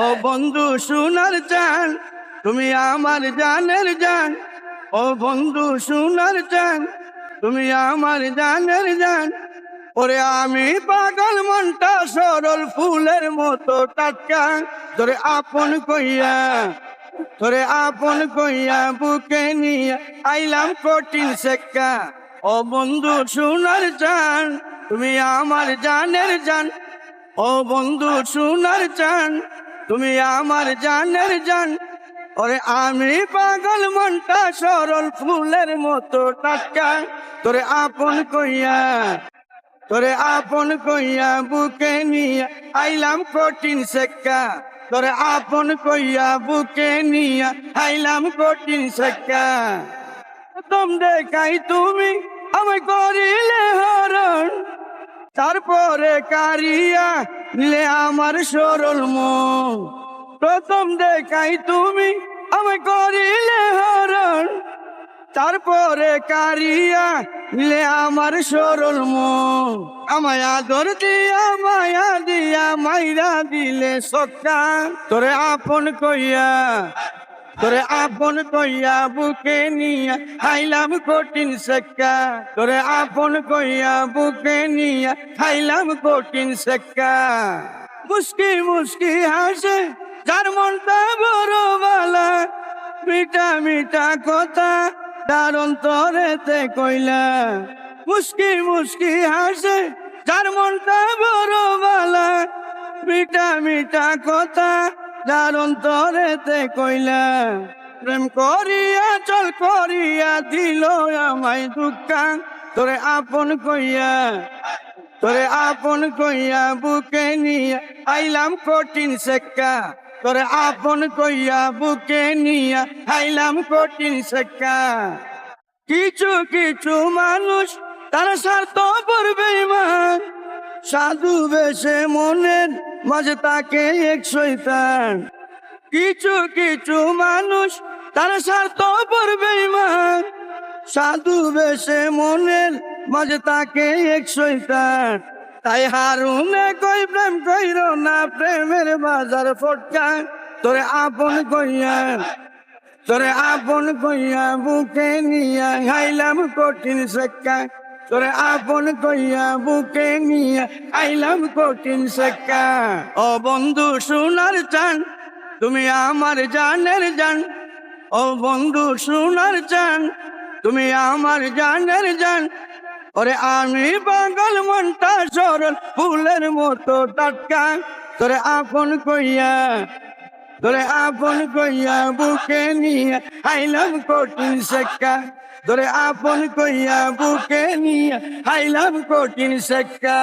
ও বন্ধু সোনার চান, তুমি আমার জানের জান। ও বন্ধু সোনার চান, তুমি আমার জানের জান। ওরে আমি পাগল মনটা সরল ফুলের মতো টাটকা, তোরে আপন কইয়া, তোরে আপন কইয়া বুকে নিয়া আইলাম কঠিন সেক্কা। ও বন্ধু সোনার চান, তুমি আমার জানের জান। ও বন্ধু সোনার চান, তুমি আমার জানের জান। ওরে আমি পাগল মনটা সরল ফুলের মতো টাটকা, তোরে আপন কইয়া, তোরে আপন কইয়া বুকে নিয়া আইলাম কঠিন সেক্কা। তোরে আপন কইয়া বুকে নিয়া আইলাম কঠিন সেক্কা। প্রথম দেখাই তুমি আমায় করিলে হরণ, তারপরে কারিয়া নিলে আমার সরল মন। প্রথম দেখাই তুমি আমায় করিলে হরণ, তারপরে কারিয়া নিলে আমার সরল মন। আমায় আদর দিয়া মায়া দিয়া মাইরা দিলে সক্কা, তোরে আপন কইয়া, তোরে আপন কইয়া বুকে নিয়া খাইলাম কঠিন সেক্কা। তোরে আপন কইয়া বুকে নিয়া খাইলাম কঠিন সেক্কা। মুস্কি মুস্কি হাসে যার মনটা বড় বালা, মিঠা মিঠা কথা তার অন্তরেতে কইলা। মুস্কি মুস্কি হাসে যার মনটা বড় বালা, মিঠা মিঠা কথা যার অন্তরেতে কইলা। প্রেম করিয়া চল করিয়া দিল আমায় দুঃখা, তোরে আপন কইয়া, তোরে আপন কইয়া বুকে নিয়া আইলাম কঠিন সেক্কা। তোরে আপন কইয়া বুকে নিয়া আইলাম কঠিন সেক্কা। কিছু কিছু মানুষ তারা স্বার্থ পড়বে মান, সাধু বেশে মনের মাঝে তাকে এক শয়তান। কিছু কিছু মানুষ তারা স্বার্থ পড়বে মান, সাধু বেশে মনের মাঝে তাকে এক শয়তান। তাই হারুনে কই প্রেম কইর না, প্রেমের বাজার ফটকা। তোরে আপন কইয়া, তোরে আপন কইয়া বুকে নিয়া খাইলাম কঠিন সেক্কা। তোরে আপন কইয়া বুকে নিয়া আইলাম কঠিন সেক্কা। ও বন্ধু সোনার চান, তুমি আমার জানের জান। ও বন্ধু সোনার চান, তুমি আমার জানের জান। ওরে আমি পাগল মনটা সরল ফুলের মতো টাটকা, তোরে আপন কইয়া, তোরে আপন কইয়া বুকে নিয়া আইলাম কঠিন সেক্কা। তোরে আপন কইয়া বুকে নিয়া আইলাম কঠিন সেক্কা।